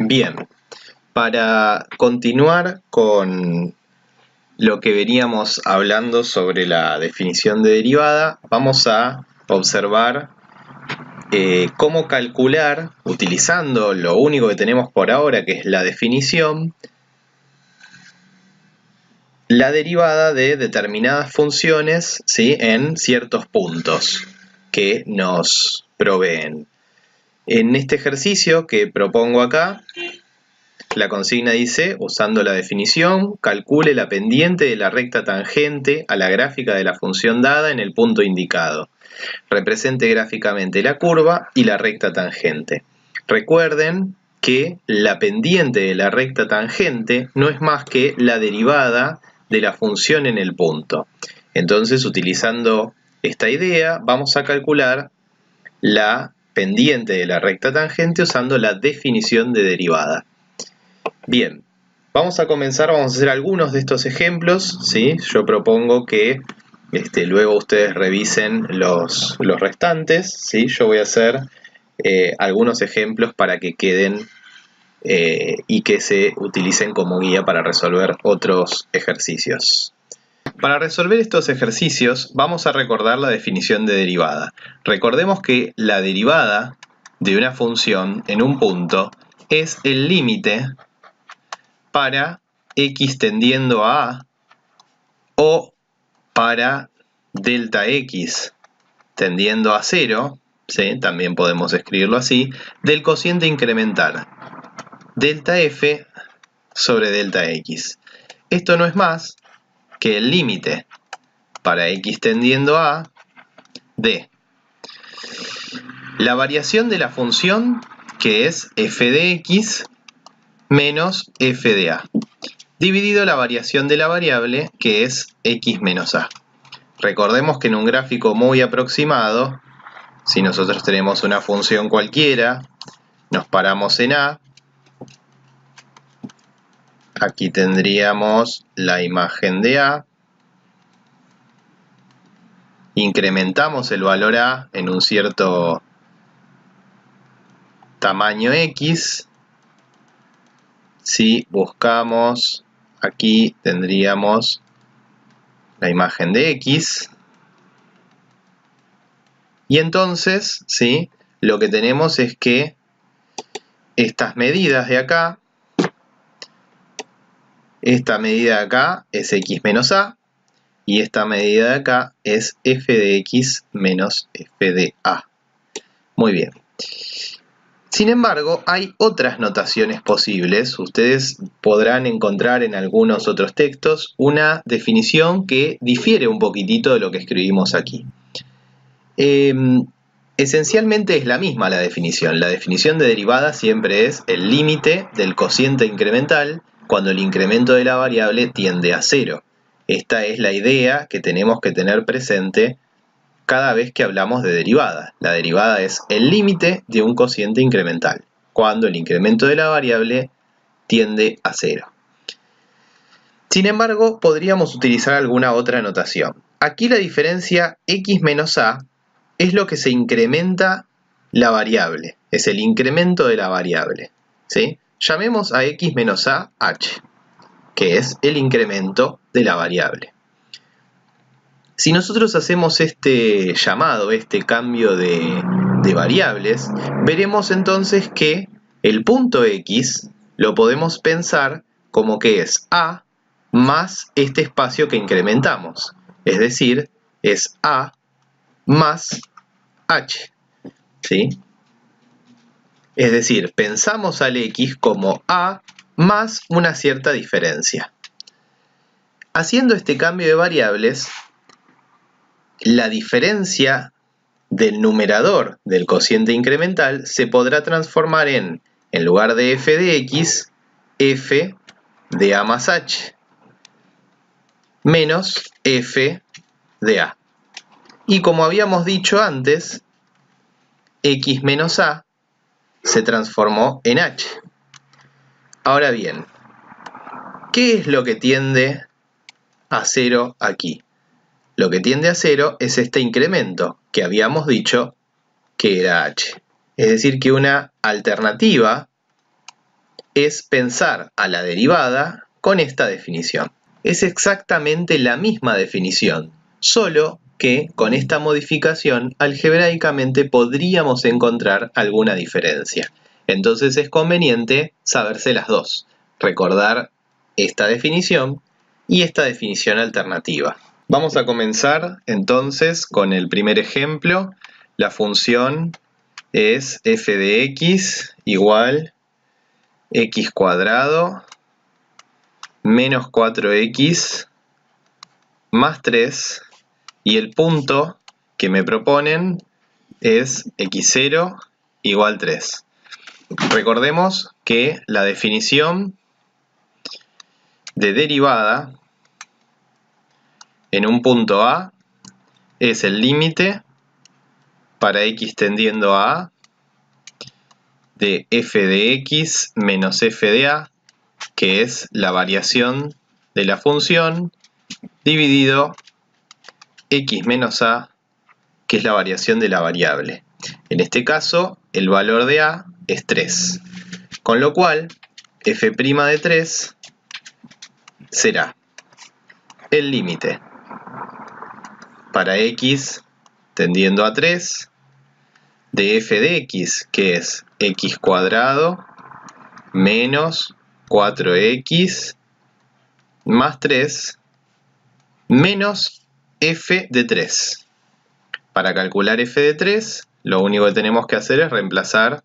Bien, para continuar con lo que veníamos hablando sobre la definición de derivada, vamos a observar cómo calcular, utilizando lo único que tenemos por ahora, que es la definición, la derivada de determinadas funciones, ¿sí?, en ciertos puntos que nos proveen. En este ejercicio que propongo acá, la consigna dice, usando la definición, calcule la pendiente de la recta tangente a la gráfica de la función dada en el punto indicado. Represente gráficamente la curva y la recta tangente. Recuerden que la pendiente de la recta tangente no es más que la derivada de la función en el punto. Entonces, utilizando esta idea, vamos a calcular la pendiente de la recta tangente usando la definición de derivada. Bien, vamos a comenzar, vamos a hacer algunos de estos ejemplos, ¿sí? Yo propongo que luego ustedes revisen los restantes, ¿sí? Yo voy a hacer algunos ejemplos para que queden y que se utilicen como guía para resolver otros ejercicios. Para resolver estos ejercicios vamos a recordar la definición de derivada. Recordemos que la derivada de una función en un punto es el límite para x tendiendo a A o para delta x tendiendo a 0, ¿sí?, también podemos escribirlo así, del cociente incremental delta f sobre delta x. Esto no es más que el límite para x tendiendo a de la variación de la función, que es f de x menos f de a, dividido la variación de la variable, que es x menos a. Recordemos que en un gráfico muy aproximado, si nosotros tenemos una función cualquiera, nos paramos en a, aquí tendríamos la imagen de a, incrementamos el valor a en un cierto tamaño x, si buscamos, aquí tendríamos la imagen de x, y entonces, ¿sí?, lo que tenemos es que estas medidas de acá, esta medida de acá es x menos a, y esta medida de acá es f de x menos f de a. Muy bien. Sin embargo, hay otras notaciones posibles. Ustedes podrán encontrar en algunos otros textos una definición que difiere un poquitito de lo que escribimos aquí. Esencialmente es la misma la definición. La definición de derivada siempre es el límite del cociente incremental cuando el incremento de la variable tiende a 0. Esta es la idea que tenemos que tener presente cada vez que hablamos de derivada. La derivada es el límite de un cociente incremental, cuando el incremento de la variable tiende a 0. Sin embargo, podríamos utilizar alguna otra notación. Aquí la diferencia x menos a es lo que se incrementa la variable, es el incremento de la variable, ¿sí? Llamemos a x menos a h, que es el incremento de la variable. Si nosotros hacemos este llamado, este cambio de variables, veremos entonces que el punto x lo podemos pensar como que es a más este espacio que incrementamos, es decir, es a más h, ¿sí? Es decir, pensamos al x como a más una cierta diferencia. Haciendo este cambio de variables, la diferencia del numerador del cociente incremental se podrá transformar en lugar de f de x, f de a más h, menos f de a. Y como habíamos dicho antes, x menos a se transformó en h. Ahora bien, ¿qué es lo que tiende a 0 aquí? Lo que tiende a 0 es este incremento que habíamos dicho que era h. Es decir, que una alternativa es pensar a la derivada con esta definición. Es exactamente la misma definición, solo que con esta modificación algebraicamente podríamos encontrar alguna diferencia. Entonces es conveniente saberse las dos, recordar esta definición y esta definición alternativa. Vamos a comenzar entonces con el primer ejemplo. La función es f de x igual x cuadrado menos 4x más 3 y el punto que me proponen es x0 igual 3. Recordemos que la definición de derivada en un punto A es el límite para x tendiendo a A de f de x menos f de a, que es la variación de la función, dividido x menos a, que es la variación de la variable. En este caso, el valor de a es 3. Con lo cual, f' de 3 será el límite para x tendiendo a 3 de f de x, que es x cuadrado menos 4x más 3 menos f de 3. Para calcular f de 3, lo único que tenemos que hacer es reemplazar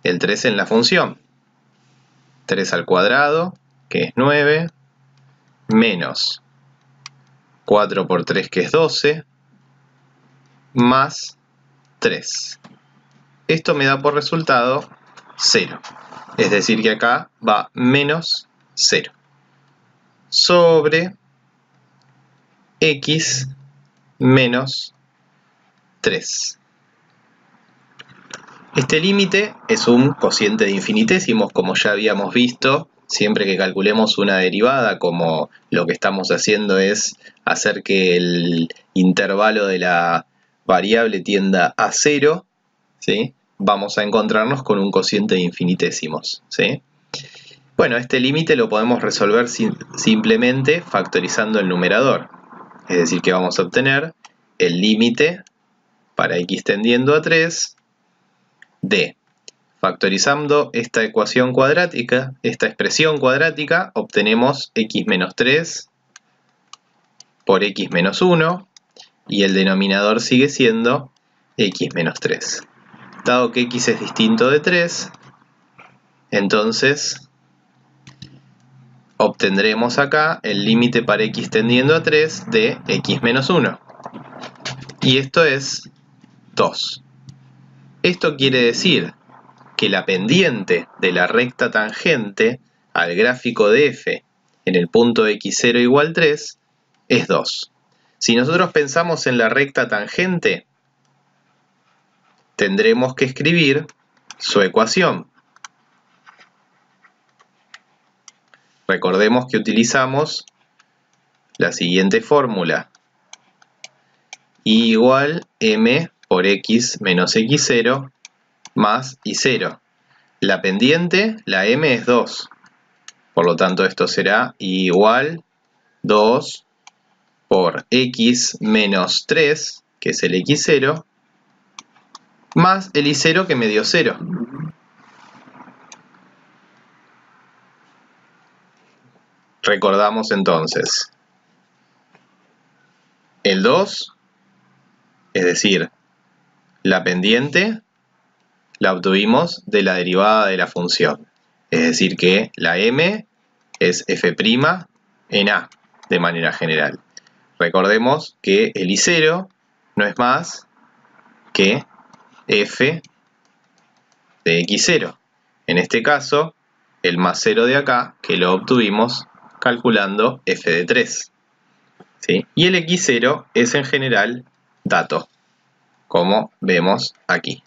el 3 en la función. 3 al cuadrado, que es 9, menos 4 por 3, que es 12, más 3. Esto me da por resultado 0. Es decir que acá va menos 0 sobre x menos 3. Este límite es un cociente de infinitésimos, como ya habíamos visto. Siempre que calculemos una derivada, como lo que estamos haciendo es hacer que el intervalo de la variable tienda a 0, ¿sí? Vamos a encontrarnos con un cociente de infinitésimos, ¿sí? Bueno, este límite lo podemos resolver simplemente factorizando el numerador. Es decir, que vamos a obtener el límite para x tendiendo a 3 de, factorizando esta ecuación cuadrática, esta expresión cuadrática, obtenemos x menos 3 por x menos 1 y el denominador sigue siendo x menos 3. Dado que x es distinto de 3, entonces obtendremos acá el límite para x tendiendo a 3 de x menos 1. Y esto es 2. Esto quiere decir que la pendiente de la recta tangente al gráfico de f en el punto x0 igual 3 es 2. Si nosotros pensamos en la recta tangente, tendremos que escribir su ecuación. Recordemos que utilizamos la siguiente fórmula: y igual m por x menos x0 más y0. La pendiente, la m, es 2. Por lo tanto, esto será igual 2 por x menos 3, que es el x0, más el y0 que me dio 0. Recordamos entonces el 2, es decir, la pendiente, la obtuvimos de la derivada de la función. Es decir que la m es f' en a, de manera general. Recordemos que el y0 no es más que f de x0. En este caso, el más 0 de acá, que lo obtuvimos calculando f de 3. ¿Sí? Y el x0 es en general dato, como vemos aquí.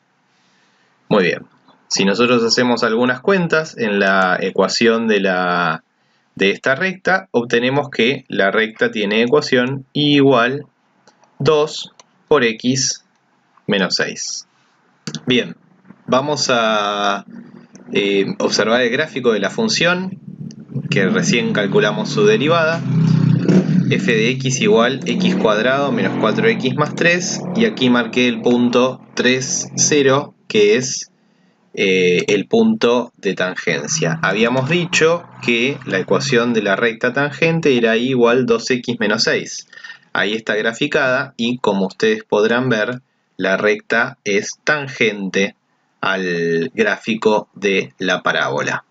Muy bien. Si nosotros hacemos algunas cuentas en la ecuación de esta recta, obtenemos que la recta tiene ecuación y igual 2 por x menos 6. Bien, vamos a observar el gráfico de la función que recién calculamos su derivada. F de x igual x cuadrado menos 4x más 3, y aquí marqué el punto 3, 0, que es el punto de tangencia. Habíamos dicho que la ecuación de la recta tangente era y igual 2x menos 6. Ahí está graficada y, como ustedes podrán ver, la recta es tangente al gráfico de la parábola.